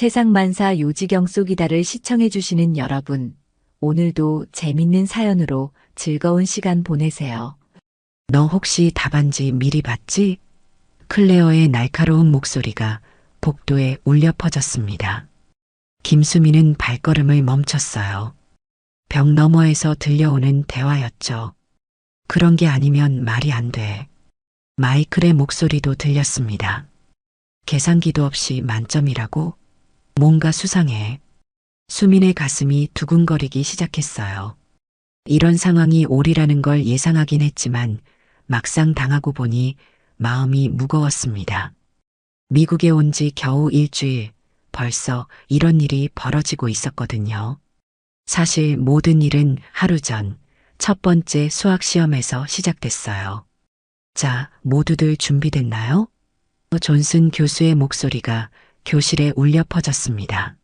세상만사 요지경 속이다를 시청해주시는 여러분, 오늘도 재밌는 사연으로 즐거운 시간 보내세요. 너 혹시 답안지 미리 봤지? 클레어의 날카로운 목소리가 복도에 울려 퍼졌습니다. 김수미는 발걸음을 멈췄어요. 벽 너머에서 들려오는 대화였죠. 그런 게 아니면 말이 안 돼. 마이클의 목소리도 들렸습니다. 계산기도 없이 만점이라고? 뭔가 수상해. 수민의 가슴이 두근거리기 시작했어요. 이런 상황이 올이라는 걸 예상하긴 했지만 막상 당하고 보니 마음이 무거웠습니다. 미국에 온 지 겨우 일주일, 벌써 이런 일이 벌어지고 있었거든요. 사실 모든 일은 하루 전 첫 번째 수학 시험에서 시작됐어요. 자, 모두들 준비됐나요? 존슨 교수의 목소리가 교실에 울려 퍼졌습니다.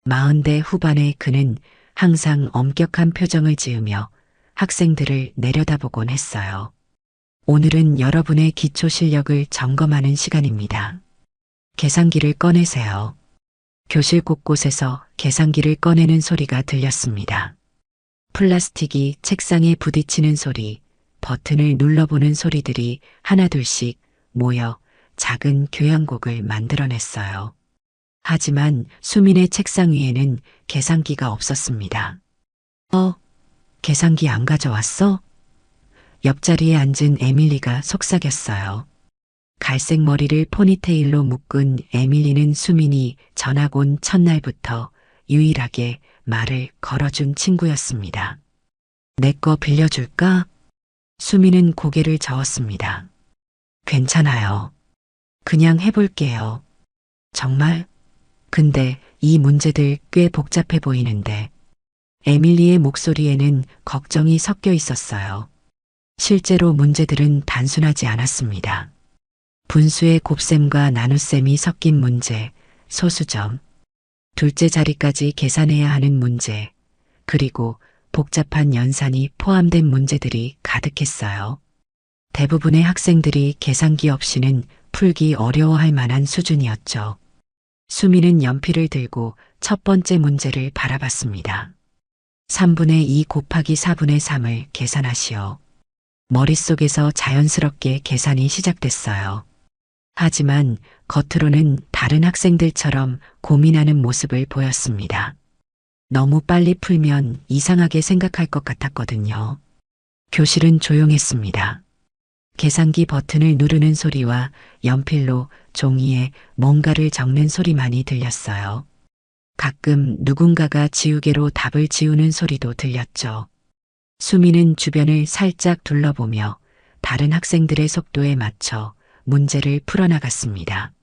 40대 후반의 그는 항상 엄격한 표정을 지으며 학생들을 내려다보곤 했어요. 오늘은 여러분의 기초 실력을 점검하는 시간입니다. 계산기를 꺼내세요. 교실 곳곳에서 계산기를 꺼내는 소리가 들렸습니다. 플라스틱이 책상에 부딪히는 소리, 버튼을 눌러보는 소리들이 하나둘씩 모여 작은 교향곡을 만들어냈어요. 하지만 수민의 책상 위에는 계산기가 없었습니다. 계산기 안 가져왔어? 옆자리에 앉은 에밀리가 속삭였어요. 갈색 머리를 포니테일로 묶은 에밀리는 수민이 전학 온 첫날부터 유일하게 말을 걸어준 친구였습니다. 내 거 빌려줄까? 수민은 고개를 저었습니다. 괜찮아요. 그냥 해볼게요. 정말? 근데 이 문제들 꽤 복잡해 보이는데. 에밀리의 목소리에는 걱정이 섞여 있었어요. 실제로 문제들은 단순하지 않았습니다. 분수의 곱셈과 나눗셈이 섞인 문제, 소수점, 둘째 자리까지 계산해야 하는 문제, 그리고 복잡한 연산이 포함된 문제들이 가득했어요. 대부분의 학생들이 계산기 없이는 풀기 어려워할 만한 수준이었죠. 수미는 연필을 들고 첫 번째 문제를 바라봤습니다. 3분의 2 곱하기 4분의 3을 계산하시오. 머릿속에서 자연스럽게 계산이 시작됐어요. 하지만 겉으로는 다른 학생들처럼 고민하는 모습을 보였습니다. 너무 빨리 풀면 이상하게 생각할 것 같았거든요. 교실은 조용했습니다. 계산기 버튼을 누르는 소리와 연필로 종이에 뭔가를 적는 소리만이 들렸어요. 가끔 누군가가 지우개로 답을 지우는 소리도 들렸죠. 수미는 주변을 살짝 둘러보며 다른 학생들의 속도에 맞춰 문제를 풀어나갔습니다.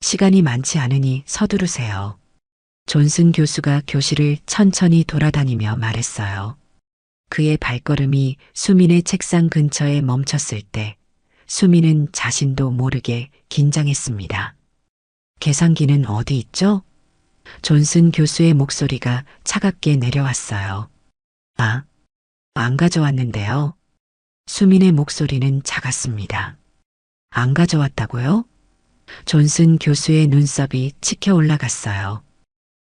시간이 많지 않으니 서두르세요. 존슨 교수가 교실을 천천히 돌아다니며 말했어요. 그의 발걸음이 수민의 책상 근처에 멈췄을 때 수민은 자신도 모르게 긴장했습니다. 계산기는 어디 있죠? 존슨 교수의 목소리가 차갑게 내려왔어요. 안 가져왔는데요. 수민의 목소리는 작았습니다. 안 가져왔다고요? 존슨 교수의 눈썹이 치켜 올라갔어요.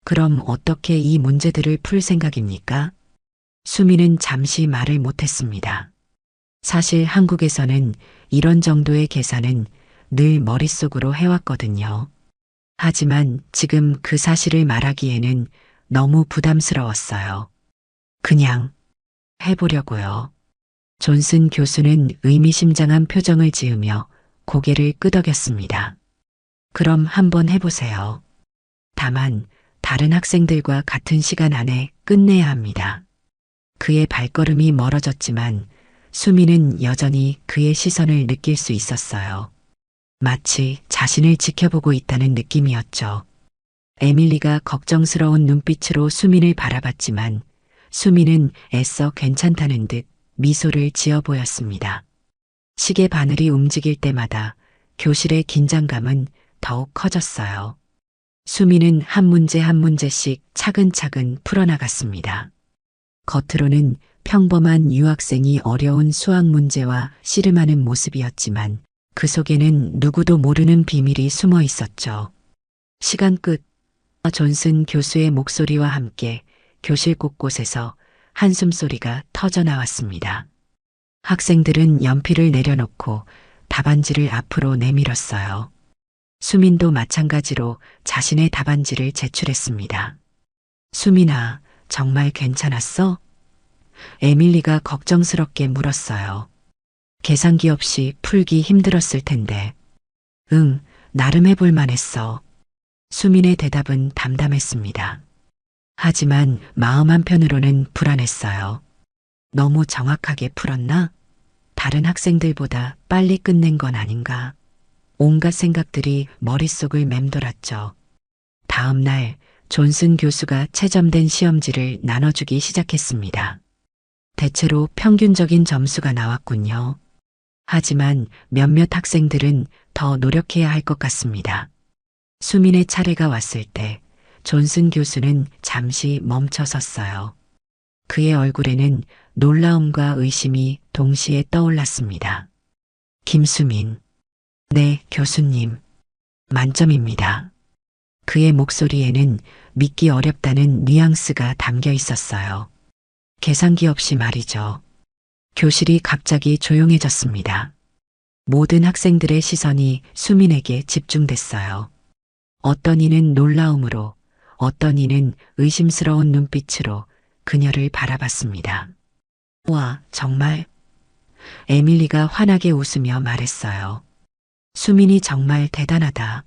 그럼 어떻게 이 문제들을 풀 생각입니까? 수민은 잠시 말을 못했습니다. 사실 한국에서는 이런 정도의 계산은 늘 머릿속으로 해왔거든요. 하지만 지금 그 사실을 말하기에는 너무 부담스러웠어요. 그냥 해보려고요. 존슨 교수는 의미심장한 표정을 지으며 고개를 끄덕였습니다. 그럼 한번 해보세요. 다만 다른 학생들과 같은 시간 안에 끝내야 합니다. 그의 발걸음이 멀어졌지만 수미는 여전히 그의 시선을 느낄 수 있었어요. 마치 자신을 지켜보고 있다는 느낌이었죠. 에밀리가 걱정스러운 눈빛으로 수민을 바라봤지만 수민은 애써 괜찮다는 듯 미소를 지어 보였습니다. 시계 바늘이 움직일 때마다 교실의 긴장감은 더욱 커졌어요. 수민은 한 문제 한 문제씩 차근차근 풀어나갔습니다. 겉으로는 평범한 유학생이 어려운 수학 문제와 씨름하는 모습이었지만 그 속에는 누구도 모르는 비밀이 숨어 있었죠. 시간 끝. 존슨 교수의 목소리와 함께 교실 곳곳에서 한숨소리가 터져 나왔습니다. 학생들은 연필을 내려놓고 답안지를 앞으로 내밀었어요. 수민도 마찬가지로 자신의 답안지를 제출했습니다. 수민아, 정말 괜찮았어? 에밀리가 걱정스럽게 물었어요. 계산기 없이 풀기 힘들었을 텐데. 응, 나름 해볼 만했어. 수민의 대답은 담담했습니다. 하지만 마음 한편으로는 불안했어요. 너무 정확하게 풀었나? 다른 학생들보다 빨리 끝낸 건 아닌가? 온갖 생각들이 머릿속을 맴돌았죠. 다음 날 존슨 교수가 채점된 시험지를 나눠주기 시작했습니다. 대체로 평균적인 점수가 나왔군요. 하지만 몇몇 학생들은 더 노력해야 할 것 같습니다. 수민의 차례가 왔을 때 존슨 교수는 잠시 멈춰 섰어요. 그의 얼굴에는 놀라움과 의심이 동시에 떠올랐습니다. 김수민. 네, 교수님. 만점입니다. 그의 목소리에는 믿기 어렵다는 뉘앙스가 담겨 있었어요. 계산기 없이 말이죠. 교실이 갑자기 조용해졌습니다. 모든 학생들의 시선이 수민에게 집중됐어요. 어떤 이는 놀라움으로, 어떤 이는 의심스러운 눈빛으로 그녀를 바라봤습니다. 와, 정말? 에밀리가 환하게 웃으며 말했어요. 수민이 정말 대단하다.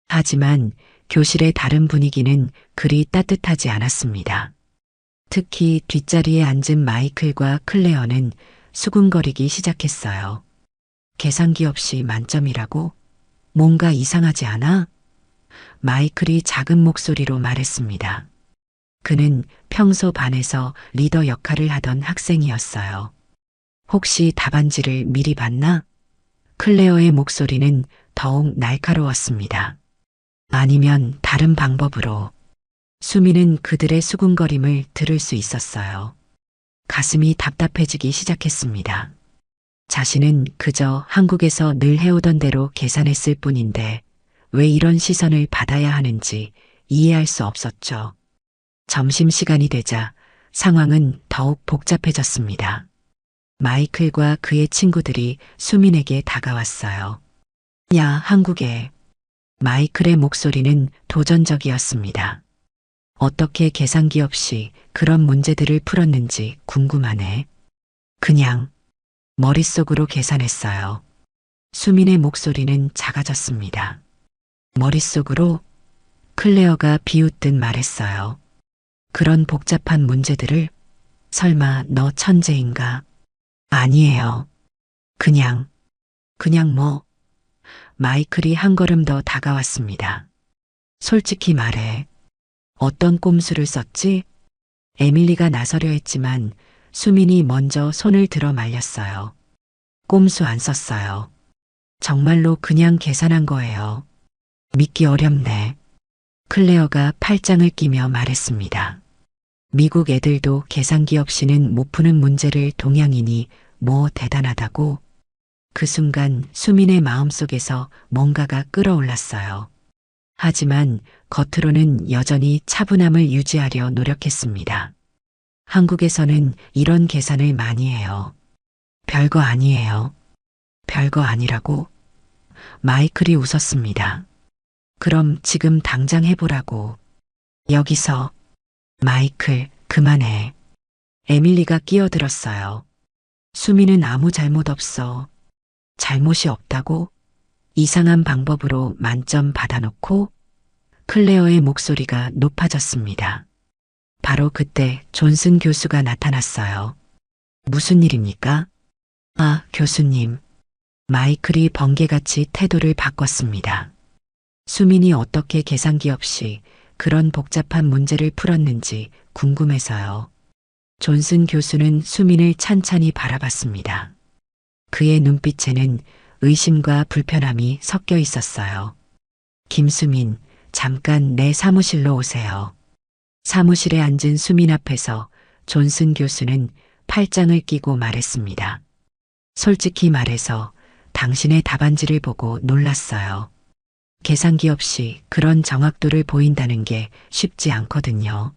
하지만 교실의 다른 분위기는 그리 따뜻하지 않았습니다. 특히 뒷자리에 앉은 마이클과 클레어는 수군거리기 시작했어요. 계산기 없이 만점이라고? 뭔가 이상하지 않아? 마이클이 작은 목소리로 말했습니다. 그는 평소 반에서 리더 역할을 하던 학생이었어요. 혹시 답안지를 미리 봤나? 클레어의 목소리는 더욱 날카로웠습니다. 아니면 다른 방법으로. 수미는 그들의 수군거림을 들을 수 있었어요. 가슴이 답답해지기 시작했습니다. 자신은 그저 한국에서 늘 해오던 대로 계산했을 뿐인데 왜 이런 시선을 받아야 하는지 이해할 수 없었죠. 점심시간이 되자 상황은 더욱 복잡해졌습니다. 마이클과 그의 친구들이 수민에게 다가왔어요. 야, 한국에. 마이클의 목소리는 도전적이었습니다. 어떻게 계산기 없이 그런 문제들을 풀었는지 궁금하네. 그냥 머릿속으로 계산했어요. 수민의 목소리는 작아졌습니다. 머릿속으로? 클레어가 비웃듯 말했어요. 그런 복잡한 문제들을? 설마 너 천재인가? 아니에요. 그냥 뭐? 마이클이 한 걸음 더 다가왔습니다. 솔직히 말해. 어떤 꼼수를 썼지? 에밀리가 나서려 했지만 수민이 먼저 손을 들어 말렸어요. 꼼수 안 썼어요. 정말로 그냥 계산한 거예요. 믿기 어렵네. 클레어가 팔짱을 끼며 말했습니다. 미국 애들도 계산기 없이는 못 푸는 문제를 동양인이 뭐 대단하다고? 그 순간 수민의 마음속에서 뭔가가 끌어올랐어요. 하지만 겉으로는 여전히 차분함을 유지하려 노력했습니다. 한국에서는 이런 계산을 많이 해요. 별거 아니에요. 별거 아니라고? 마이클이 웃었습니다. 그럼 지금 당장 해보라고. 여기서. 마이클, 그만해. 에밀리가 끼어들었어요. 수미는 아무 잘못 없어. 잘못이 없다고? 이상한 방법으로 만점 받아놓고? 클레어의 목소리가 높아졌습니다. 바로 그때 존슨 교수가 나타났어요. 무슨 일입니까? 아, 교수님. 마이클이 번개같이 태도를 바꿨습니다. 수민이 어떻게 계산기 없이 그런 복잡한 문제를 풀었는지 궁금해서요. 존슨 교수는 수민을 찬찬히 바라봤습니다. 그의 눈빛에는 의심과 불편함이 섞여 있었어요. 김수민, 잠깐 내 사무실로 오세요. 사무실에 앉은 수민 앞에서 존슨 교수는 팔짱을 끼고 말했습니다. 솔직히 말해서 당신의 답안지를 보고 놀랐어요. 계산기 없이 그런 정확도를 보인다는 게 쉽지 않거든요.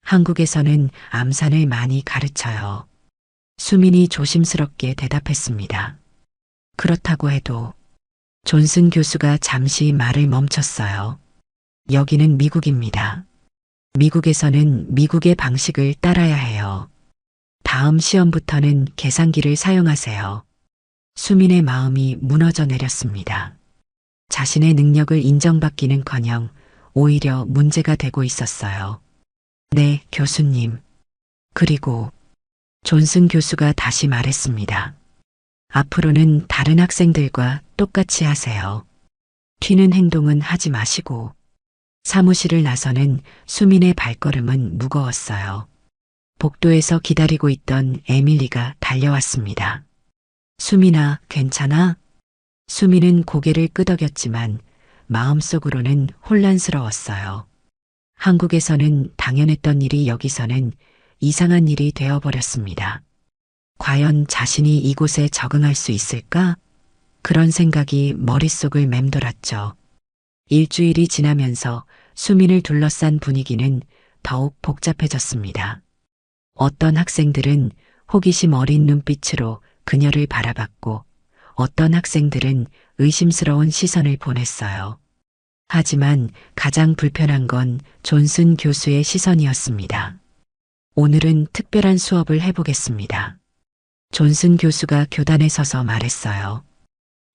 한국에서는 암산을 많이 가르쳐요. 수민이 조심스럽게 대답했습니다. 그렇다고 해도 존슨 교수가 잠시 말을 멈췄어요. 여기는 미국입니다. 미국에서는 미국의 방식을 따라야 해요. 다음 시험부터는 계산기를 사용하세요. 수민의 마음이 무너져 내렸습니다. 자신의 능력을 인정받기는커녕 오히려 문제가 되고 있었어요. 네, 교수님. 그리고 존슨 교수가 다시 말했습니다. 앞으로는 다른 학생들과 똑같이 하세요. 튀는 행동은 하지 마시고. 사무실을 나서는 수민의 발걸음은 무거웠어요. 복도에서 기다리고 있던 에밀리가 달려왔습니다. 수민아, 괜찮아? 수민은 고개를 끄덕였지만 마음속으로는 혼란스러웠어요. 한국에서는 당연했던 일이 여기서는 이상한 일이 되어버렸습니다. 과연 자신이 이곳에 적응할 수 있을까? 그런 생각이 머릿속을 맴돌았죠. 일주일이 지나면서 수민을 둘러싼 분위기는 더욱 복잡해졌습니다. 어떤 학생들은 호기심 어린 눈빛으로 그녀를 바라봤고 어떤 학생들은 의심스러운 시선을 보냈어요. 하지만 가장 불편한 건 존슨 교수의 시선이었습니다. 오늘은 특별한 수업을 해보겠습니다. 존슨 교수가 교단에 서서 말했어요.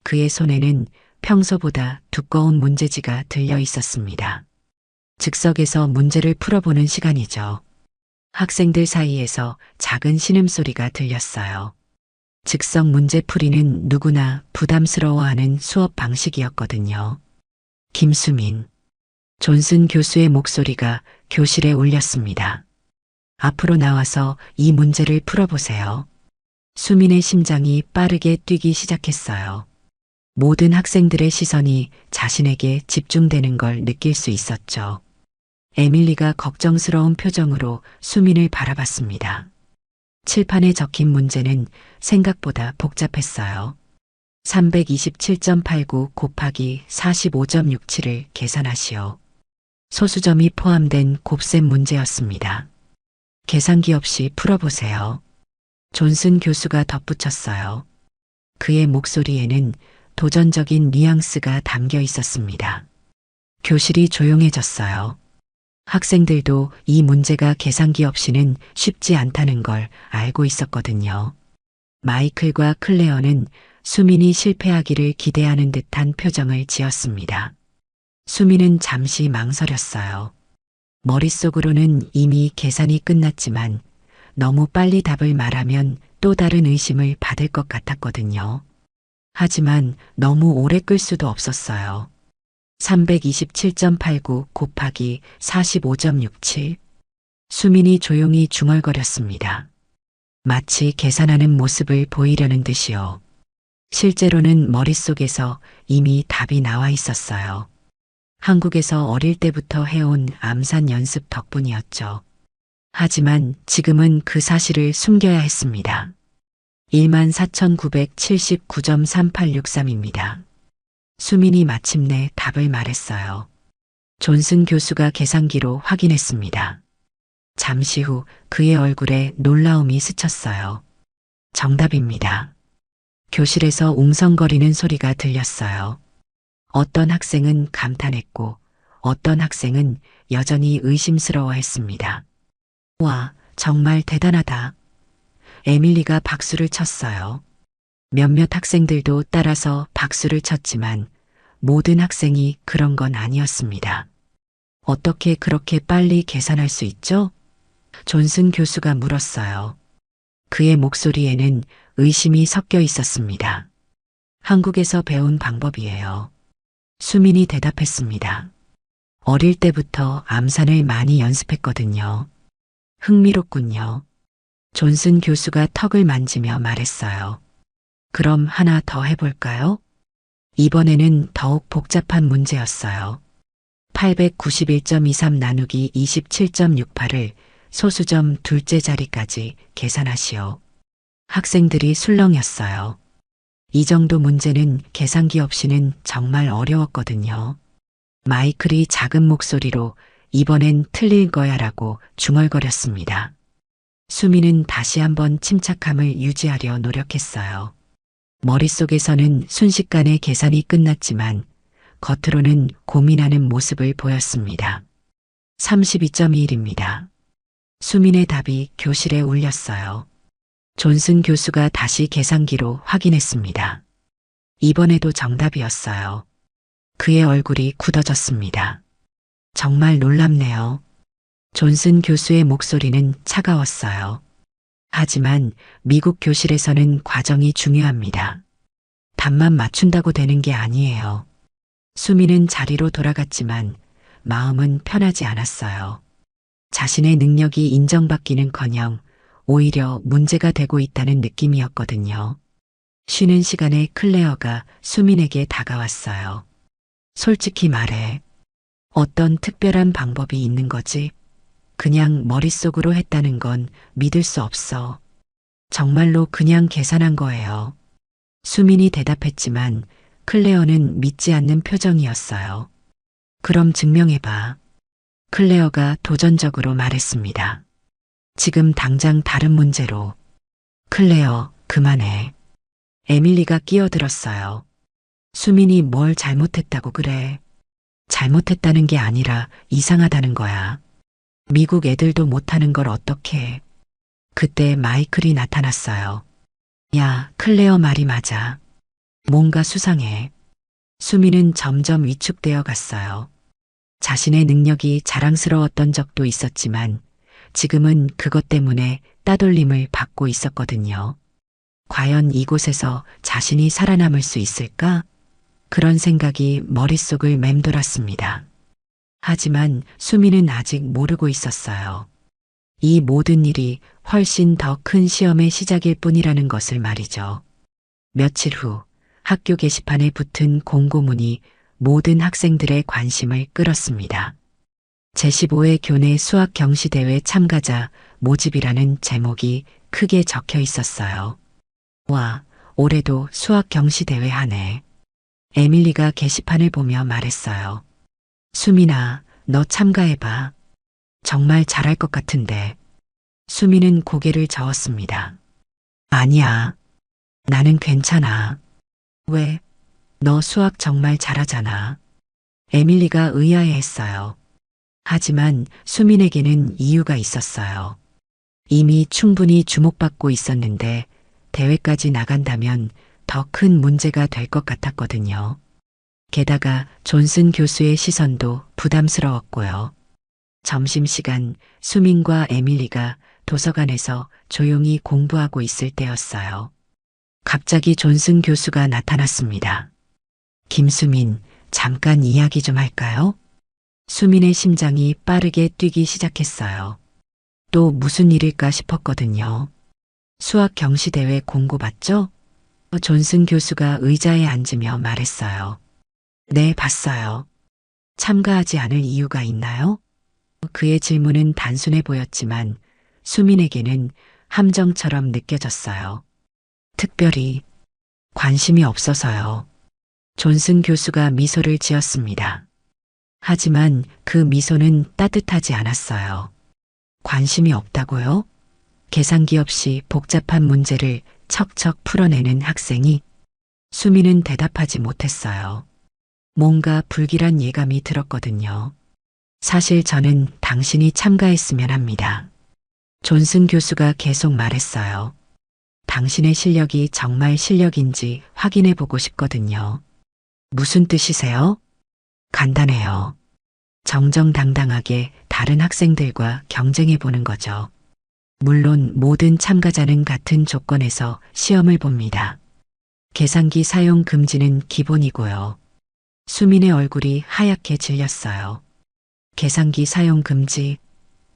그의 손에는 평소보다 두꺼운 문제지가 들려 있었습니다. 즉석에서 문제를 풀어보는 시간이죠. 학생들 사이에서 작은 신음소리가 들렸어요. 즉석 문제풀이는 누구나 부담스러워하는 수업 방식이었거든요. 김수민. 존슨 교수의 목소리가 교실에 울렸습니다. 앞으로 나와서 이 문제를 풀어보세요. 수민의 심장이 빠르게 뛰기 시작했어요. 모든 학생들의 시선이 자신에게 집중되는 걸 느낄 수 있었죠. 에밀리가 걱정스러운 표정으로 수민을 바라봤습니다. 칠판에 적힌 문제는 생각보다 복잡했어요. 327.89 곱하기 45.67을 계산하시오. 소수점이 포함된 곱셈 문제였습니다. 계산기 없이 풀어보세요. 존슨 교수가 덧붙였어요. 그의 목소리에는 도전적인 뉘앙스가 담겨 있었습니다. 교실이 조용해졌어요. 학생들도 이 문제가 계산기 없이는 쉽지 않다는 걸 알고 있었거든요. 마이클과 클레어는 수민이 실패하기를 기대하는 듯한 표정을 지었습니다. 수민은 잠시 망설였어요. 머릿속으로는 이미 계산이 끝났지만 너무 빨리 답을 말하면 또 다른 의심을 받을 것 같았거든요. 하지만 너무 오래 끌 수도 없었어요. 327.89 곱하기 45.67. 수민이 조용히 중얼거렸습니다. 마치 계산하는 모습을 보이려는 듯이요. 실제로는 머릿속에서 이미 답이 나와 있었어요. 한국에서 어릴 때부터 해온 암산 연습 덕분이었죠. 하지만 지금은 그 사실을 숨겨야 했습니다. 14,979.3863입니다. 수민이 마침내 답을 말했어요. 존슨 교수가 계산기로 확인했습니다. 잠시 후 그의 얼굴에 놀라움이 스쳤어요. 정답입니다. 교실에서 웅성거리는 소리가 들렸어요. 어떤 학생은 감탄했고 어떤 학생은 여전히 의심스러워했습니다. 와, 정말 대단하다. 에밀리가 박수를 쳤어요. 몇몇 학생들도 따라서 박수를 쳤지만 모든 학생이 그런 건 아니었습니다. 어떻게 그렇게 빨리 계산할 수 있죠? 존슨 교수가 물었어요. 그의 목소리에는 의심이 섞여 있었습니다. 한국에서 배운 방법이에요. 수민이 대답했습니다. 어릴 때부터 암산을 많이 연습했거든요. 흥미롭군요. 존슨 교수가 턱을 만지며 말했어요. 그럼 하나 더 해볼까요? 이번에는 더욱 복잡한 문제였어요. 891.23 나누기 27.68을 소수점 둘째 자리까지 계산하시오. 학생들이 술렁였어요. 이 정도 문제는 계산기 없이는 정말 어려웠거든요. 마이클이 작은 목소리로 이번엔 틀릴 거야 라고 중얼거렸습니다. 수미는 다시 한번 침착함을 유지하려 노력했어요. 머릿속에서는 순식간에 계산이 끝났지만 겉으로는 고민하는 모습을 보였습니다. 32.1입니다. 수민의 답이 교실에 울렸어요. 존슨 교수가 다시 계산기로 확인했습니다. 이번에도 정답이었어요. 그의 얼굴이 굳어졌습니다. 정말 놀랍네요. 존슨 교수의 목소리는 차가웠어요. 하지만 미국 교실에서는 과정이 중요합니다. 답만 맞춘다고 되는 게 아니에요. 수미는 자리로 돌아갔지만 마음은 편하지 않았어요. 자신의 능력이 인정받기는커녕 오히려 문제가 되고 있다는 느낌이었거든요. 쉬는 시간에 클레어가 수민에게 다가왔어요. 솔직히 말해. 어떤 특별한 방법이 있는 거지? 그냥 머릿속으로 했다는 건 믿을 수 없어. 정말로 그냥 계산한 거예요. 수민이 대답했지만 클레어는 믿지 않는 표정이었어요. 그럼 증명해봐. 클레어가 도전적으로 말했습니다. 지금 당장 다른 문제로. 클레어, 그만해. 에밀리가 끼어들었어요. 수민이 뭘 잘못했다고 그래. 잘못했다는 게 아니라 이상하다는 거야. 미국 애들도 못하는 걸 어떡해. 그때 마이클이 나타났어요. 야, 클레어 말이 맞아. 뭔가 수상해. 수미는 점점 위축되어 갔어요. 자신의 능력이 자랑스러웠던 적도 있었지만 지금은 그것 때문에 따돌림을 받고 있었거든요. 과연 이곳에서 자신이 살아남을 수 있을까? 그런 생각이 머릿속을 맴돌았습니다. 하지만 수미는 아직 모르고 있었어요. 이 모든 일이 훨씬 더 큰 시험의 시작일 뿐이라는 것을 말이죠. 며칠 후 학교 게시판에 붙은 공고문이 모든 학생들의 관심을 끌었습니다. 제15회 교내 수학 경시대회 참가자 모집이라는 제목이 크게 적혀 있었어요. 와, 올해도 수학 경시대회 하네. 에밀리가 게시판을 보며 말했어요. 수민아, 너 참가해봐. 정말 잘할 것 같은데. 수민은 고개를 저었습니다. 아니야. 나는 괜찮아. 왜? 너 수학 정말 잘하잖아. 에밀리가 의아해했어요. 하지만 수민에게는 이유가 있었어요. 이미 충분히 주목받고 있었는데 대회까지 나간다면 더 큰 문제가 될 것 같았거든요. 게다가 존슨 교수의 시선도 부담스러웠고요. 점심시간 수민과 에밀리가 도서관에서 조용히 공부하고 있을 때였어요. 갑자기 존슨 교수가 나타났습니다. 김수민, 잠깐 이야기 좀 할까요? 수민의 심장이 빠르게 뛰기 시작했어요. 또 무슨 일일까 싶었거든요. 수학 경시대회 공고 봤죠? 존슨 교수가 의자에 앉으며 말했어요. 네, 봤어요. 참가하지 않을 이유가 있나요? 그의 질문은 단순해 보였지만 수민에게는 함정처럼 느껴졌어요. 특별히 관심이 없어서요. 존슨 교수가 미소를 지었습니다. 하지만 그 미소는 따뜻하지 않았어요. 관심이 없다고요? 계산기 없이 복잡한 문제를 척척 풀어내는 학생이 수민은 대답하지 못했어요. 뭔가 불길한 예감이 들었거든요. 사실 저는 당신이 참가했으면 합니다. 존슨 교수가 계속 말했어요. 당신의 실력이 정말 실력인지 확인해 보고 싶거든요. 무슨 뜻이세요? 간단해요. 정정당당하게 다른 학생들과 경쟁해 보는 거죠. 물론 모든 참가자는 같은 조건에서 시험을 봅니다. 계산기 사용 금지는 기본이고요. 수민의 얼굴이 하얗게 질렸어요. 계산기 사용 금지.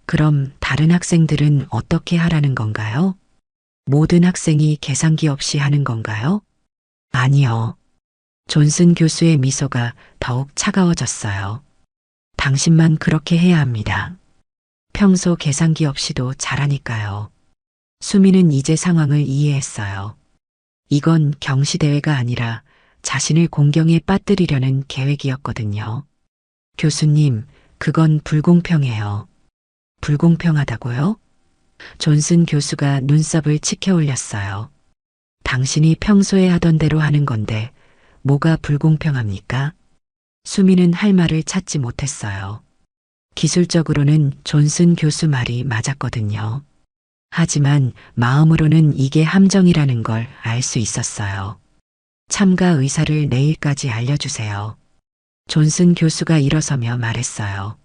그럼 다른 학생들은 어떻게 하라는 건가요? 모든 학생이 계산기 없이 하는 건가요? 아니요. 존슨 교수의 미소가 더욱 차가워졌어요. 당신만 그렇게 해야 합니다. 평소 계산기 없이도 잘하니까요. 수민은 이제 상황을 이해했어요. 이건 경시대회가 아니라 자신을 공경에 빠뜨리려는 계획이었거든요. 교수님, 그건 불공평해요. 불공평하다고요? 존슨 교수가 눈썹을 치켜 올렸어요. 당신이 평소에 하던 대로 하는 건데 뭐가 불공평합니까? 수미는 할 말을 찾지 못했어요. 기술적으로는 존슨 교수 말이 맞았거든요. 하지만 마음으로는 이게 함정이라는 걸 알 수 있었어요. 참가 의사를 내일까지 알려주세요. 존슨 교수가 일어서며 말했어요.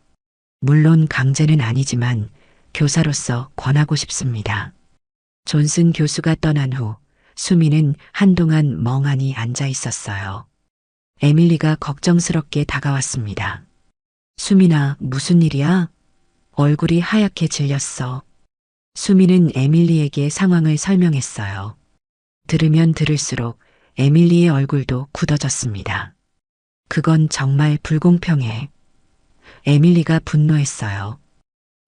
물론 강제는 아니지만 교사로서 권하고 싶습니다. 존슨 교수가 떠난 후 수미는 한동안 멍하니 앉아 있었어요. 에밀리가 걱정스럽게 다가왔습니다. 수민아, 무슨 일이야? 얼굴이 하얗게 질렸어. 수미는 에밀리에게 상황을 설명했어요. 들으면 들을수록 에밀리의 얼굴도 굳어졌습니다. 그건 정말 불공평해. 에밀리가 분노했어요.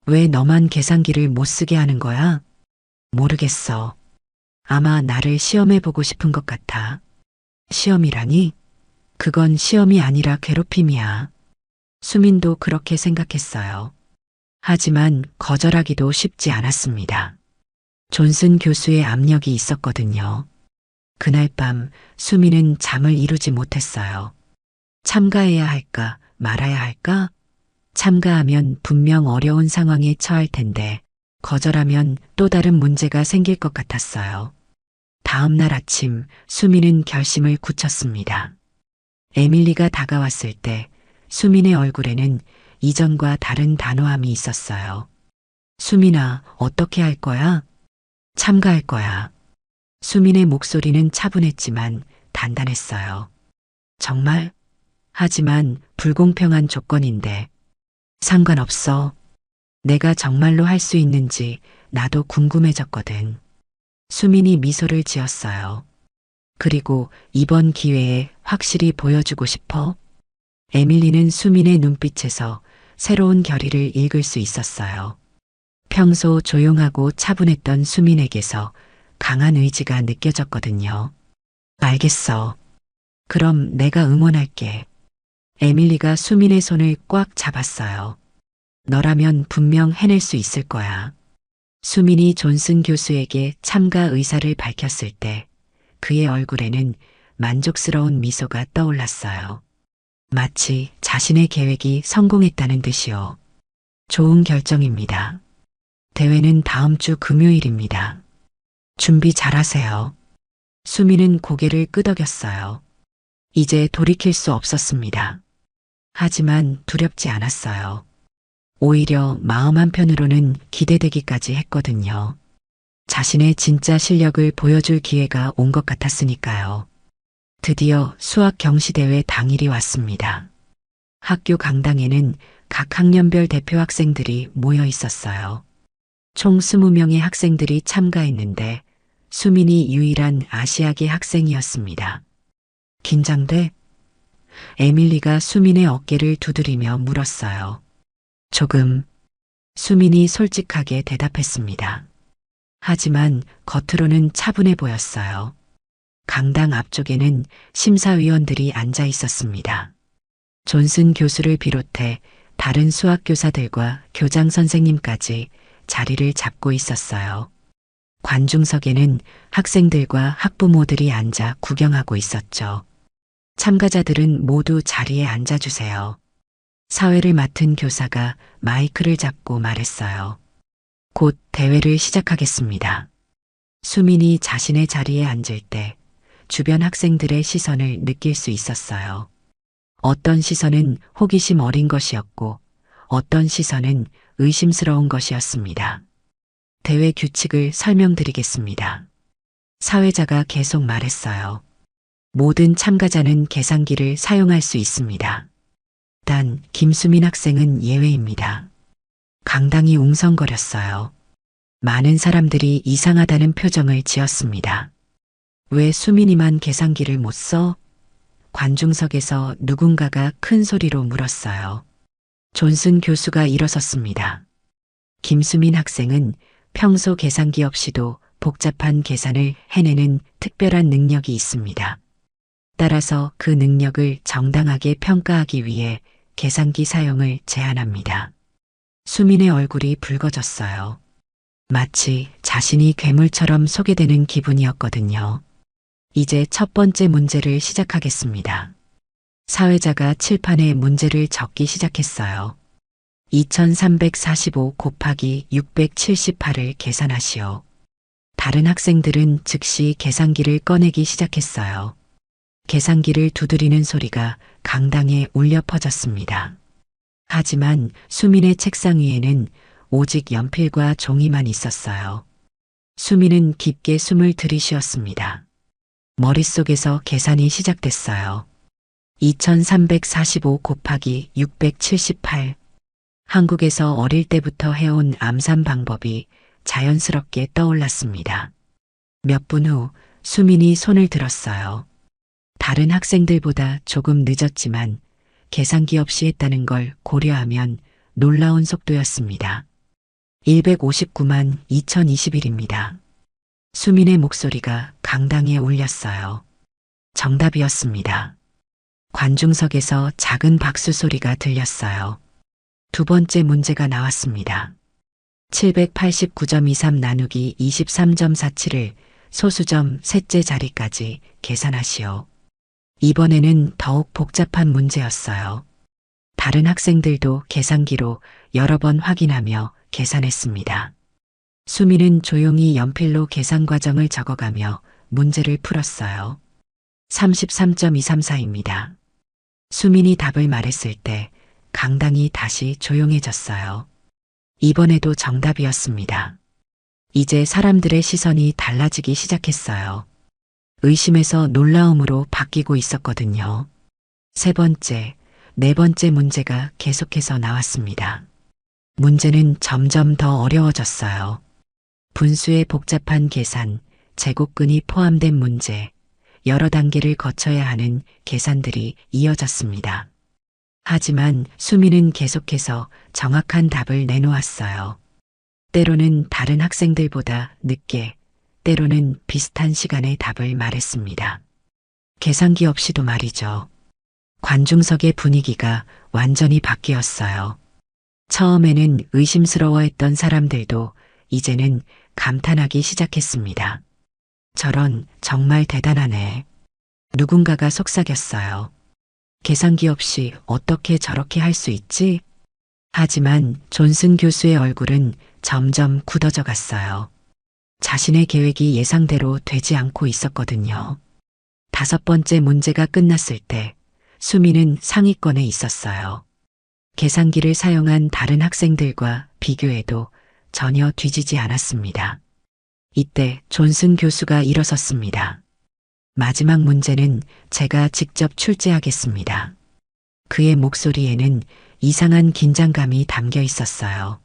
왜 너만 계산기를 못 쓰게 하는 거야? 모르겠어. 아마 나를 시험해 보고 싶은 것 같아. 시험이라니? 그건 시험이 아니라 괴롭힘이야. 수민도 그렇게 생각했어요. 하지만 거절하기도 쉽지 않았습니다. 존슨 교수의 압력이 있었거든요. 그날 밤 수민은 잠을 이루지 못했어요. 참가해야 할까 말아야 할까? 참가하면 분명 어려운 상황에 처할 텐데 거절하면 또 다른 문제가 생길 것 같았어요. 다음 날 아침 수민은 결심을 굳혔습니다. 에밀리가 다가왔을 때 수민의 얼굴에는 이전과 다른 단호함이 있었어요. 수민아, 어떻게 할 거야? 참가할 거야. 수민의 목소리는 차분했지만 단단했어요. 정말? 하지만 불공평한 조건인데. 상관없어. 내가 정말로 할 수 있는지 나도 궁금해졌거든. 수민이 미소를 지었어요. 그리고 이번 기회에 확실히 보여주고 싶어? 에밀리는 수민의 눈빛에서 새로운 결의를 읽을 수 있었어요. 평소 조용하고 차분했던 수민에게서 강한 의지가 느껴졌거든요. 알겠어. 그럼 내가 응원할게. 에밀리가 수민의 손을 꽉 잡았어요. 너라면 분명 해낼 수 있을 거야. 수민이 존슨 교수에게 참가 의사를 밝혔을 때 그의 얼굴에는 만족스러운 미소가 떠올랐어요. 마치 자신의 계획이 성공했다는 듯이요. 좋은 결정입니다. 대회는 다음 주 금요일입니다. 준비 잘하세요. 수민은 고개를 끄덕였어요. 이제 돌이킬 수 없었습니다. 하지만 두렵지 않았어요. 오히려 마음 한편으로는 기대되기까지 했거든요. 자신의 진짜 실력을 보여줄 기회가 온 것 같았으니까요. 드디어 수학 경시대회 당일이 왔습니다. 학교 강당에는 각 학년별 대표 학생들이 모여 있었어요. 총 20명의 학생들이 참가했는데 수민이 유일한 아시아계 학생이었습니다. 긴장돼? 에밀리가 수민의 어깨를 두드리며 물었어요. 조금. 수민이 솔직하게 대답했습니다. 하지만 겉으로는 차분해 보였어요. 강당 앞쪽에는 심사위원들이 앉아 있었습니다. 존슨 교수를 비롯해 다른 수학 교사들과 교장 선생님까지 자리를 잡고 있었어요. 관중석에는 학생들과 학부모들이 앉아 구경하고 있었죠. 참가자들은 모두 자리에 앉아주세요. 사회를 맡은 교사가 마이크를 잡고 말했어요. 곧 대회를 시작하겠습니다. 수민이 자신의 자리에 앉을 때 주변 학생들의 시선을 느낄 수 있었어요. 어떤 시선은 호기심 어린 것이었고 어떤 시선은 의심스러운 것이었습니다. 대회 규칙을 설명드리겠습니다. 사회자가 계속 말했어요. 모든 참가자는 계산기를 사용할 수 있습니다. 단 김수민 학생은 예외입니다. 강당이 웅성거렸어요. 많은 사람들이 이상하다는 표정을 지었습니다. 왜 수민이만 계산기를 못 써? 관중석에서 누군가가 큰 소리로 물었어요. 존슨 교수가 일어섰습니다. 김수민 학생은 평소 계산기 없이도 복잡한 계산을 해내는 특별한 능력이 있습니다. 따라서 그 능력을 정당하게 평가하기 위해 계산기 사용을 제안합니다. 수민의 얼굴이 붉어졌어요. 마치 자신이 괴물처럼 소개되는 기분이었거든요. 이제 첫 번째 문제를 시작하겠습니다. 사회자가 칠판에 문제를 적기 시작했어요. 2345 곱하기 678을 계산하시오. 다른 학생들은 즉시 계산기를 꺼내기 시작했어요. 계산기를 두드리는 소리가 강당에 울려 퍼졌습니다. 하지만 수민의 책상 위에는 오직 연필과 종이만 있었어요. 수민은 깊게 숨을 들이쉬었습니다. 머릿속에서 계산이 시작됐어요. 2345 곱하기 678. 한국에서 어릴 때부터 해온 암산 방법이 자연스럽게 떠올랐습니다. 몇 분 후 수민이 손을 들었어요. 다른 학생들보다 조금 늦었지만 계산기 없이 했다는 걸 고려하면 놀라운 속도였습니다. 159만 2021입니다. 수민의 목소리가 강당에 울렸어요. 정답이었습니다. 관중석에서 작은 박수 소리가 들렸어요. 두 번째 문제가 나왔습니다. 789.23 나누기 23.47을 소수점 셋째 자리까지 계산하시오. 이번에는 더욱 복잡한 문제였어요. 다른 학생들도 계산기로 여러 번 확인하며 계산했습니다. 수민은 조용히 연필로 계산 과정을 적어가며 문제를 풀었어요. 33.234입니다. 수민이 답을 말했을 때 강당이 다시 조용해졌어요. 이번에도 정답이었습니다. 이제 사람들의 시선이 달라지기 시작했어요. 의심에서 놀라움으로 바뀌고 있었거든요. 세 번째, 네 번째 문제가 계속해서 나왔습니다. 문제는 점점 더 어려워졌어요. 분수의 복잡한 계산, 제곱근이 포함된 문제, 여러 단계를 거쳐야 하는 계산들이 이어졌습니다. 하지만 수민은 계속해서 정확한 답을 내놓았어요. 때로는 다른 학생들보다 늦게, 때로는 비슷한 시간에 답을 말했습니다. 계산기 없이도 말이죠. 관중석의 분위기가 완전히 바뀌었어요. 처음에는 의심스러워했던 사람들도 이제는 감탄하기 시작했습니다. 저런, 정말 대단하네. 누군가가 속삭였어요. 계산기 없이 어떻게 저렇게 할 수 있지? 하지만 존슨 교수의 얼굴은 점점 굳어져 갔어요. 자신의 계획이 예상대로 되지 않고 있었거든요. 다섯 번째 문제가 끝났을 때 수민은 상위권에 있었어요. 계산기를 사용한 다른 학생들과 비교해도 전혀 뒤지지 않았습니다. 이때 존슨 교수가 일어섰습니다. 마지막 문제는 제가 직접 출제하겠습니다. 그의 목소리에는 이상한 긴장감이 담겨 있었어요.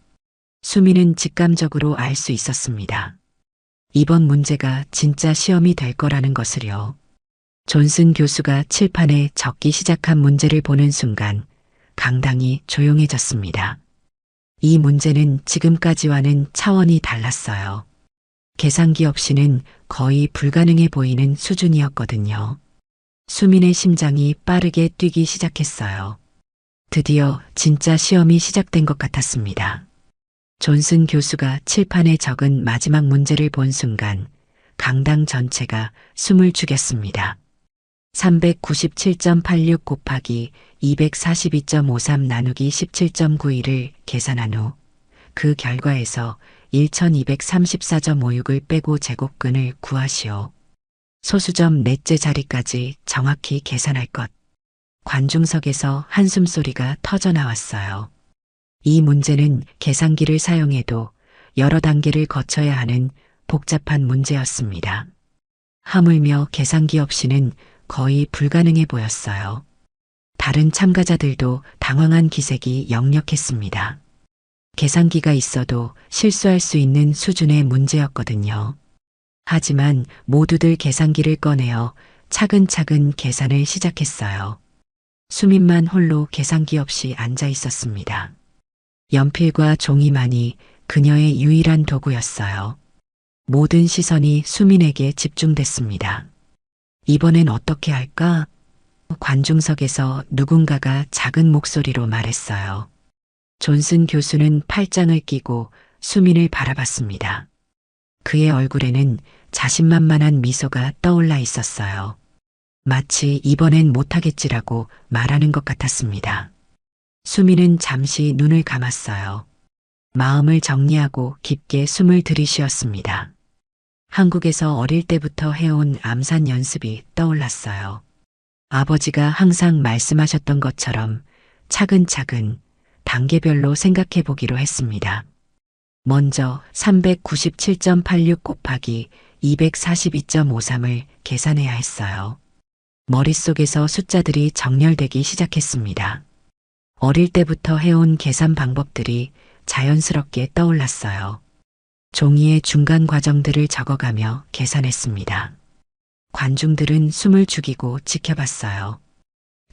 수민은 직감적으로 알 수 있었습니다. 이번 문제가 진짜 시험이 될 거라는 것을요. 존슨 교수가 칠판에 적기 시작한 문제를 보는 순간 강당이 조용해졌습니다. 이 문제는 지금까지와는 차원이 달랐어요. 계산기 없이는 거의 불가능해 보이는 수준이었거든요. 수민의 심장이 빠르게 뛰기 시작했어요. 드디어 진짜 시험이 시작된 것 같았습니다. 존슨 교수가 칠판에 적은 마지막 문제를 본 순간 강당 전체가 숨을 죽였습니다. 397.86 곱하기 242.53 나누기 17.91을 계산한 후 그 결과에서 1234.56을 빼고 제곱근을 구하시오. 소수점 넷째 자리까지 정확히 계산할 것. 관중석에서 한숨소리가 터져 나왔어요. 이 문제는 계산기를 사용해도 여러 단계를 거쳐야 하는 복잡한 문제였습니다. 하물며 계산기 없이는 거의 불가능해 보였어요. 다른 참가자들도 당황한 기색이 역력했습니다. 계산기가 있어도 실수할 수 있는 수준의 문제였거든요. 하지만 모두들 계산기를 꺼내어 차근차근 계산을 시작했어요. 수민만 홀로 계산기 없이 앉아 있었습니다. 연필과 종이만이 그녀의 유일한 도구였어요. 모든 시선이 수민에게 집중됐습니다. 이번엔 어떻게 할까? 관중석에서 누군가가 작은 목소리로 말했어요. 존슨 교수는 팔짱을 끼고 수민을 바라봤습니다. 그의 얼굴에는 자신만만한 미소가 떠올라 있었어요. 마치 이번엔 못하겠지라고 말하는 것 같았습니다. 수민은 잠시 눈을 감았어요. 마음을 정리하고 깊게 숨을 들이쉬었습니다. 한국에서 어릴 때부터 해온 암산 연습이 떠올랐어요. 아버지가 항상 말씀하셨던 것처럼 차근차근 단계별로 생각해 보기로 했습니다. 먼저 397.86 곱하기 242.53을 계산해야 했어요. 머릿속에서 숫자들이 정렬되기 시작했습니다. 어릴 때부터 해온 계산 방법들이 자연스럽게 떠올랐어요. 종이에 중간 과정들을 적어가며 계산했습니다. 관중들은 숨을 죽이고 지켜봤어요.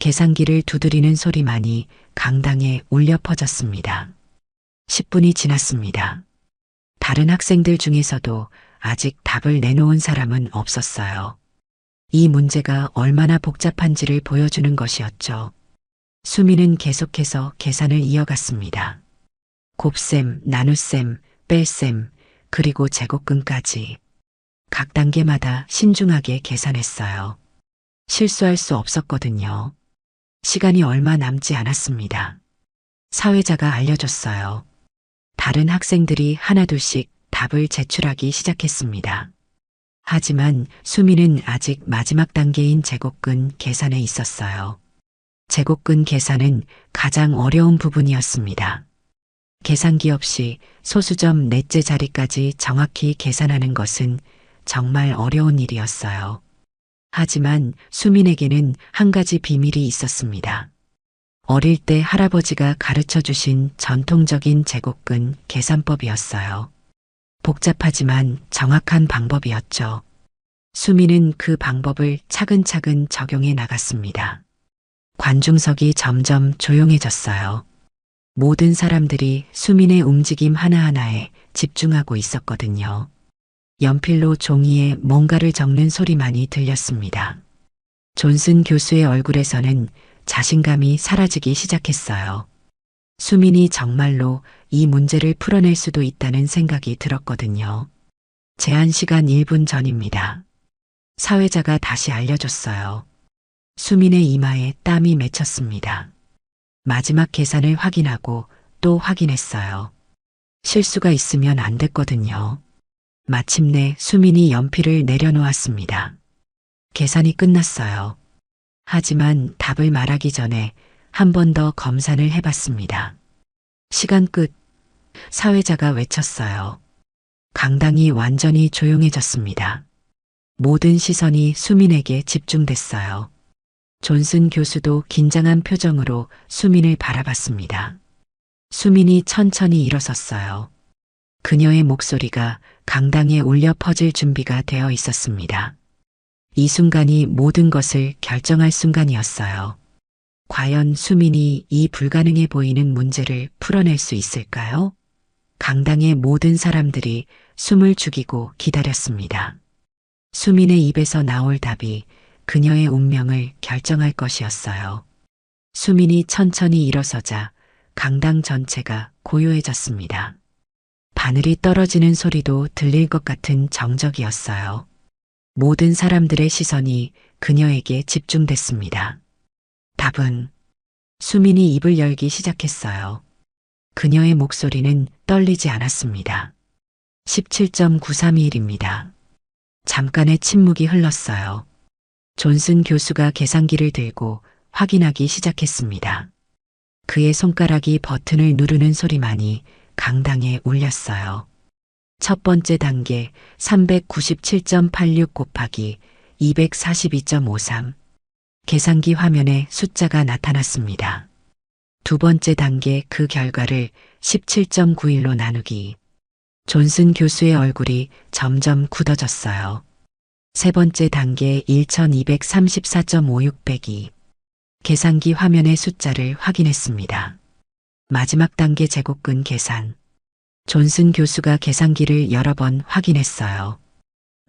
계산기를 두드리는 소리만이 강당에 울려 퍼졌습니다. 10분이 지났습니다. 다른 학생들 중에서도 아직 답을 내놓은 사람은 없었어요. 이 문제가 얼마나 복잡한지를 보여주는 것이었죠. 수미는 계속해서 계산을 이어갔습니다. 곱셈, 나눗셈, 뺄셈, 그리고 제곱근까지. 각 단계마다 신중하게 계산했어요. 실수할 수 없었거든요. 시간이 얼마 남지 않았습니다. 사회자가 알려줬어요. 다른 학생들이 하나둘씩 답을 제출하기 시작했습니다. 하지만 수미는 아직 마지막 단계인 제곱근 계산에 있었어요. 제곱근 계산은 가장 어려운 부분이었습니다. 계산기 없이 소수점 넷째 자리까지 정확히 계산하는 것은 정말 어려운 일이었어요. 하지만 수민에게는 한 가지 비밀이 있었습니다. 어릴 때 할아버지가 가르쳐 주신 전통적인 제곱근 계산법이었어요. 복잡하지만 정확한 방법이었죠. 수미는 그 방법을 차근차근 적용해 나갔습니다. 관중석이 점점 조용해졌어요. 모든 사람들이 수민의 움직임 하나하나에 집중하고 있었거든요. 연필로 종이에 뭔가를 적는 소리만이 들렸습니다. 존슨 교수의 얼굴에서는 자신감이 사라지기 시작했어요. 수민이 정말로 이 문제를 풀어낼 수도 있다는 생각이 들었거든요. 제한 시간 1분 전입니다. 사회자가 다시 알려줬어요. 수민의 이마에 땀이 맺혔습니다. 마지막 계산을 확인하고 또 확인했어요. 실수가 있으면 안 됐거든요. 마침내 수민이 연필을 내려놓았습니다. 계산이 끝났어요. 하지만 답을 말하기 전에 한 번 더 검산을 해봤습니다. 시간 끝. 사회자가 외쳤어요. 강당이 완전히 조용해졌습니다. 모든 시선이 수민에게 집중됐어요. 존슨 교수도 긴장한 표정으로 수민을 바라봤습니다. 수민이 천천히 일어섰어요. 그녀의 목소리가 강당에 울려 퍼질 준비가 되어 있었습니다. 이 순간이 모든 것을 결정할 순간이었어요. 과연 수민이 이 불가능해 보이는 문제를 풀어낼 수 있을까요? 강당의 모든 사람들이 숨을 죽이고 기다렸습니다. 수민의 입에서 나올 답이 그녀의 운명을 결정할 것이었어요. 수민이 천천히 일어서자 강당 전체가 고요해졌습니다. 바늘이 떨어지는 소리도 들릴 것 같은 정적이었어요. 모든 사람들의 시선이 그녀에게 집중됐습니다. 답은 수민이 입을 열기 시작했어요. 그녀의 목소리는 떨리지 않았습니다. 17.931입니다. 잠깐의 침묵이 흘렀어요. 존슨 교수가 계산기를 들고 확인하기 시작했습니다. 그의 손가락이 버튼을 누르는 소리만이 강당에 울렸어요. 첫 번째 단계 397.86 곱하기 242.53. 계산기 화면에 숫자가 나타났습니다. 두 번째 단계 그 결과를 17.91로 나누기. 존슨 교수의 얼굴이 점점 굳어졌어요. 세 번째 단계 1234.56 빼기. 계산기 화면의 숫자를 확인했습니다. 마지막 단계 제곱근 계산. 존슨 교수가 계산기를 여러 번 확인했어요.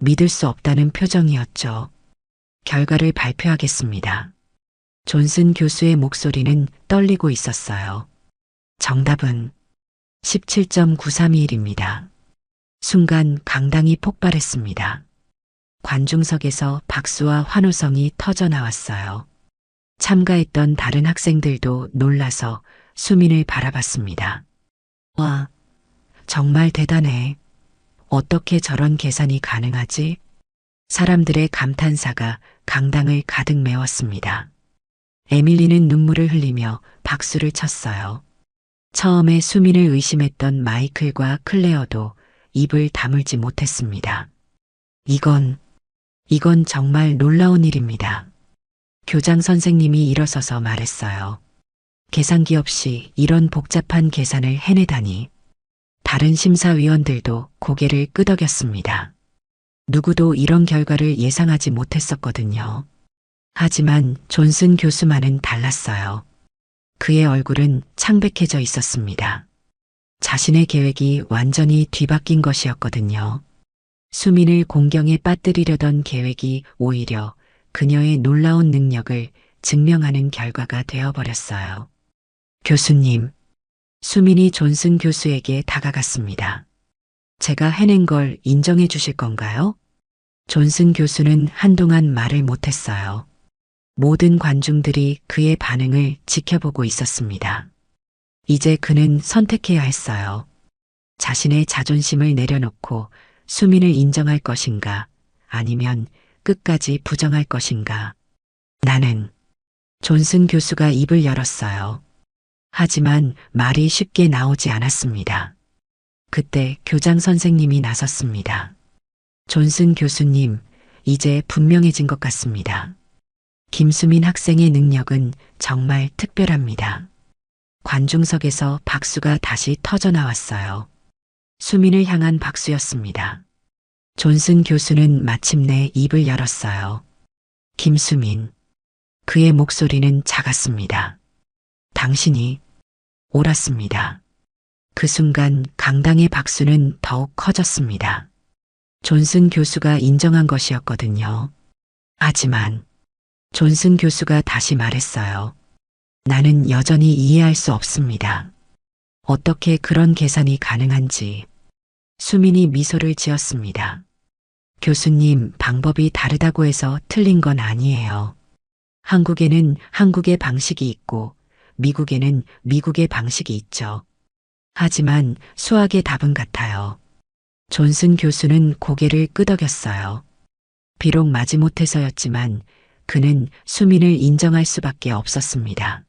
믿을 수 없다는 표정이었죠. 결과를 발표하겠습니다. 존슨 교수의 목소리는 떨리고 있었어요. 정답은 17.932일입니다. 순간 강당이 폭발했습니다. 관중석에서 박수와 환호성이 터져 나왔어요. 참가했던 다른 학생들도 놀라서 수민을 바라봤습니다. 와, 정말 대단해. 어떻게 저런 계산이 가능하지? 사람들의 감탄사가 강당을 가득 메웠습니다. 에밀리는 눈물을 흘리며 박수를 쳤어요. 처음에 수민을 의심했던 마이클과 클레어도 입을 다물지 못했습니다. 이건 정말 놀라운 일입니다. 교장 선생님이 일어서서 말했어요. 계산기 없이 이런 복잡한 계산을 해내다니. 다른 심사위원들도 고개를 끄덕였습니다. 누구도 이런 결과를 예상하지 못했었거든요. 하지만 존슨 교수만은 달랐어요. 그의 얼굴은 창백해져 있었습니다. 자신의 계획이 완전히 뒤바뀐 것이었거든요. 수민을 공경에 빠뜨리려던 계획이 오히려 그녀의 놀라운 능력을 증명하는 결과가 되어버렸어요. 교수님, 수민이 존슨 교수에게 다가갔습니다. 제가 해낸 걸 인정해 주실 건가요? 존슨 교수는 한동안 말을 못했어요. 모든 관중들이 그의 반응을 지켜보고 있었습니다. 이제 그는 선택해야 했어요. 자신의 자존심을 내려놓고 수민을 인정할 것인가, 아니면 끝까지 부정할 것인가. 나는 존슨 교수가 입을 열었어요. 하지만 말이 쉽게 나오지 않았습니다. 그때 교장 선생님이 나섰습니다. 존슨 교수님, 이제 분명해진 것 같습니다. 김수민 학생의 능력은 정말 특별합니다. 관중석에서 박수가 다시 터져 나왔어요. 수민을 향한 박수였습니다. 존슨 교수는 마침내 입을 열었어요. 김수민. 그의 목소리는 작았습니다. 당신이 옳았습니다. 그 순간 강당의 박수는 더욱 커졌습니다. 존슨 교수가 인정한 것이었거든요. 하지만 존슨 교수가 다시 말했어요. 나는 여전히 이해할 수 없습니다. 어떻게 그런 계산이 가능한지. 수민이 미소를 지었습니다. 교수님, 방법이 다르다고 해서 틀린 건 아니에요. 한국에는 한국의 방식이 있고 미국에는 미국의 방식이 있죠. 하지만 수학의 답은 같아요. 존슨 교수는 고개를 끄덕였어요. 비록 마지못해서였지만 그는 수민을 인정할 수밖에 없었습니다.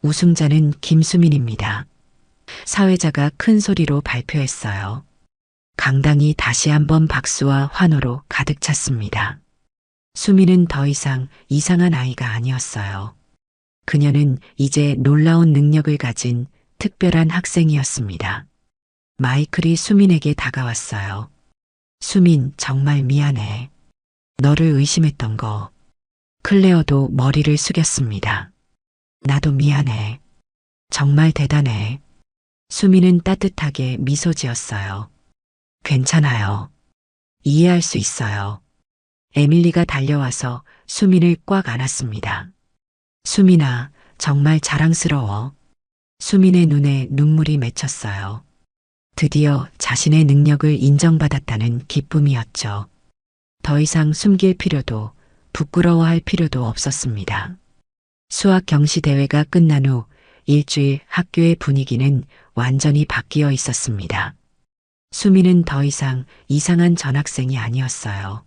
우승자는 김수민입니다. 사회자가 큰 소리로 발표했어요. 강당이 다시 한번 박수와 환호로 가득 찼습니다. 수민은 더 이상 이상한 아이가 아니었어요. 그녀는 이제 놀라운 능력을 가진 특별한 학생이었습니다. 마이클이 수민에게 다가왔어요. 수민, 정말 미안해. 너를 의심했던 거. 클레어도 머리를 숙였습니다. 나도 미안해. 정말 대단해. 수민은 따뜻하게 미소 지었어요. 괜찮아요. 이해할 수 있어요. 에밀리가 달려와서 수민을 꽉 안았습니다. 수민아, 정말 자랑스러워. 수민의 눈에 눈물이 맺혔어요. 드디어 자신의 능력을 인정받았다는 기쁨이었죠. 더 이상 숨길 필요도 부끄러워할 필요도 없었습니다. 수학 경시 대회가 끝난 후 일주일 학교의 분위기는 완전히 바뀌어 있었습니다. 수민은 더 이상 이상한 전학생이 아니었어요.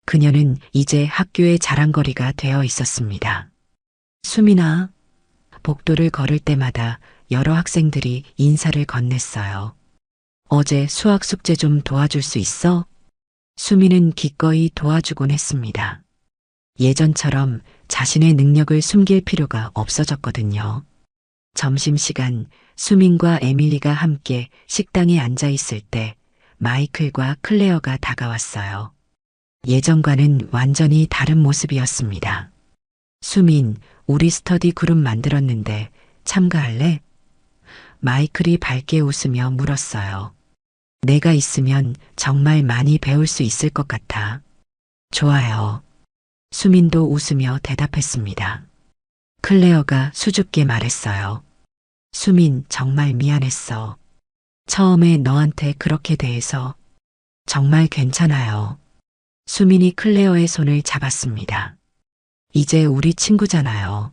그녀는 이제 학교의 자랑거리가 되어 있었습니다. 수민아, 복도를 걸을 때마다 여러 학생들이 인사를 건넸어요. 어제 수학 숙제 좀 도와줄 수 있어? 수민은 기꺼이 도와주곤 했습니다. 예전처럼 자신의 능력을 숨길 필요가 없어졌거든요. 점심시간 수민과 에밀리가 함께 식당에 앉아 있을 때 마이클과 클레어가 다가왔어요. 예전과는 완전히 다른 모습이었습니다. 수민, 우리 스터디 그룹 만들었는데 참가할래? 마이클이 밝게 웃으며 물었어요. 내가 있으면 정말 많이 배울 수 있을 것 같아. 좋아요. 수민도 웃으며 대답했습니다. 클레어가 수줍게 말했어요. 수민, 정말 미안했어. 처음에 너한테 그렇게 대해서. 정말 괜찮아요. 수민이 클레어의 손을 잡았습니다. 이제 우리 친구잖아요.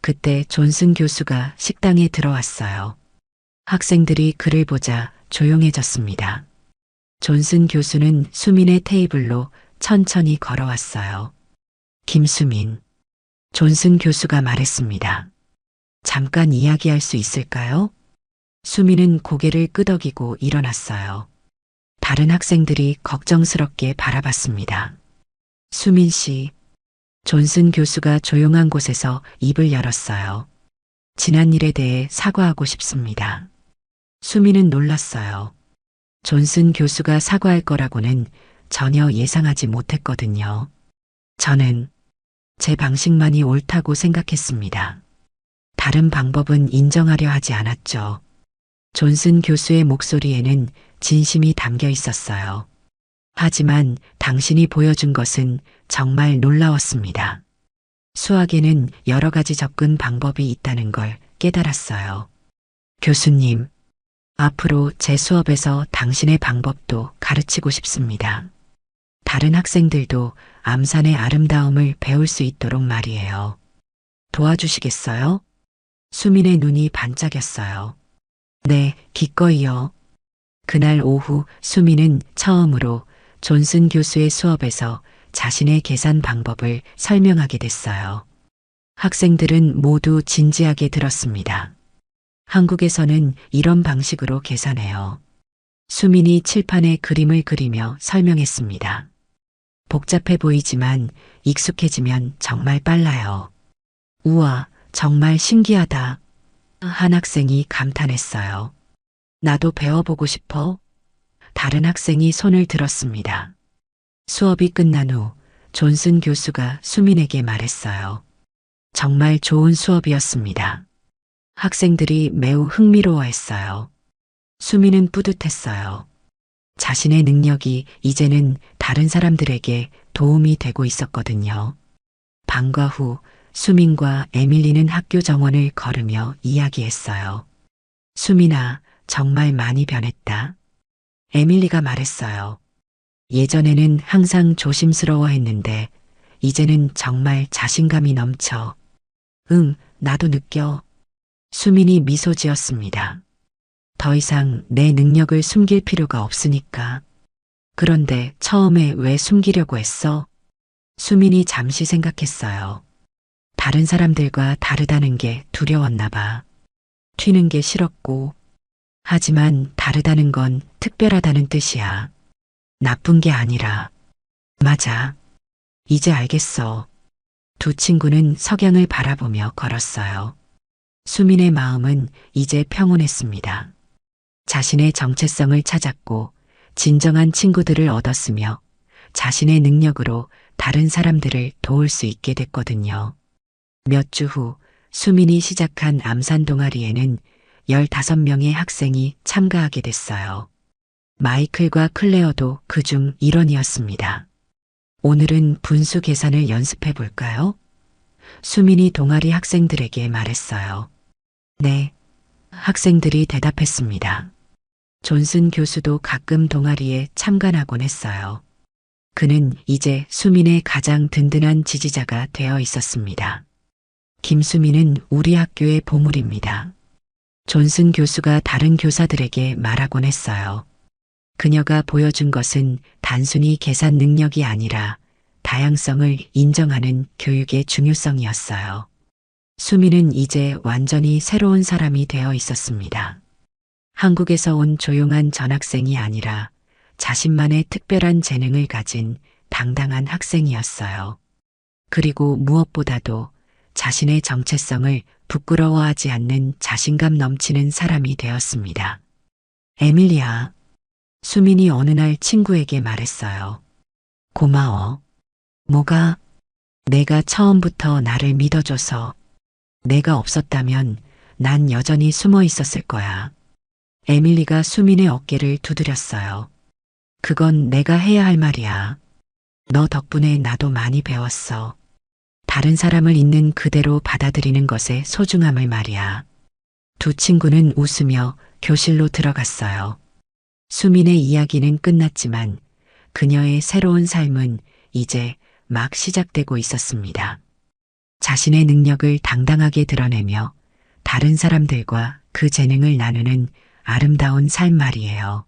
그때 존슨 교수가 식당에 들어왔어요. 학생들이 그를 보자 조용해졌습니다. 존슨 교수는 수민의 테이블로 천천히 걸어왔어요. 김수민. 존슨 교수가 말했습니다. 잠깐 이야기할 수 있을까요? 수민은 고개를 끄덕이고 일어났어요. 다른 학생들이 걱정스럽게 바라봤습니다. 수민 씨. 존슨 교수가 조용한 곳에서 입을 열었어요. 지난 일에 대해 사과하고 싶습니다. 수민은 놀랐어요. 존슨 교수가 사과할 거라고는 전혀 예상하지 못했거든요. 저는 제 방식만이 옳다고 생각했습니다. 다른 방법은 인정하려 하지 않았죠. 존슨 교수의 목소리에는 진심이 담겨 있었어요. 하지만 당신이 보여준 것은 정말 놀라웠습니다. 수학에는 여러 가지 접근 방법이 있다는 걸 깨달았어요. 교수님, 앞으로 제 수업에서 당신의 방법도 가르치고 싶습니다. 다른 학생들도 암산의 아름다움을 배울 수 있도록 말이에요. 도와주시겠어요? 수민의 눈이 반짝였어요. 네, 기꺼이요. 그날 오후 수민은 처음으로 존슨 교수의 수업에서 자신의 계산 방법을 설명하게 됐어요. 학생들은 모두 진지하게 들었습니다. 한국에서는 이런 방식으로 계산해요. 수민이 칠판에 그림을 그리며 설명했습니다. 복잡해 보이지만 익숙해지면 정말 빨라요. 우와, 정말 신기하다. 한 학생이 감탄했어요. 나도 배워보고 싶어. 다른 학생이 손을 들었습니다. 수업이 끝난 후 존슨 교수가 수민에게 말했어요. 정말 좋은 수업이었습니다. 학생들이 매우 흥미로워했어요. 수민은 뿌듯했어요. 자신의 능력이 이제는 다른 사람들에게 도움이 되고 있었거든요. 방과 후 수민과 에밀리는 학교 정원을 걸으며 이야기했어요. 수민아, 정말 많이 변했다. 에밀리가 말했어요. 예전에는 항상 조심스러워했는데 이제는 정말 자신감이 넘쳐. 응, 나도 느껴. 수민이 미소 지었습니다. 더 이상 내 능력을 숨길 필요가 없으니까. 그런데 처음에 왜 숨기려고 했어? 수민이 잠시 생각했어요. 다른 사람들과 다르다는 게 두려웠나 봐. 튀는 게 싫었고. 하지만 다르다는 건 특별하다는 뜻이야. 나쁜 게 아니라. 맞아. 이제 알겠어. 두 친구는 석양을 바라보며 걸었어요. 수민의 마음은 이제 평온했습니다. 자신의 정체성을 찾았고 진정한 친구들을 얻었으며 자신의 능력으로 다른 사람들을 도울 수 있게 됐거든요. 몇 주 후 수민이 시작한 암산 동아리에는 15명의 학생이 참가하게 됐어요. 마이클과 클레어도 그중 일원이었습니다. 오늘은 분수 계산을 연습해 볼까요? 수민이 동아리 학생들에게 말했어요. 네. 학생들이 대답했습니다. 존슨 교수도 가끔 동아리에 참관하곤 했어요. 그는 이제 수민의 가장 든든한 지지자가 되어 있었습니다. 김수민은 우리 학교의 보물입니다. 존슨 교수가 다른 교사들에게 말하곤 했어요. 그녀가 보여준 것은 단순히 계산 능력이 아니라 다양성을 인정하는 교육의 중요성이었어요. 수민은 이제 완전히 새로운 사람이 되어 있었습니다. 한국에서 온 조용한 전학생이 아니라 자신만의 특별한 재능을 가진 당당한 학생이었어요. 그리고 무엇보다도 자신의 정체성을 부끄러워하지 않는 자신감 넘치는 사람이 되었습니다. 에밀리아, 수민이 어느 날 친구에게 말했어요. 고마워. 뭐가? 내가 처음부터 나를 믿어줘서. 내가 없었다면 난 여전히 숨어 있었을 거야. 에밀리가 수민의 어깨를 두드렸어요. 그건 내가 해야 할 말이야. 너 덕분에 나도 많이 배웠어. 다른 사람을 있는 그대로 받아들이는 것의 소중함을 말이야. 두 친구는 웃으며 교실로 들어갔어요. 수민의 이야기는 끝났지만 그녀의 새로운 삶은 이제 막 시작되고 있었습니다. 자신의 능력을 당당하게 드러내며 다른 사람들과 그 재능을 나누는 아름다운 삶 말이에요.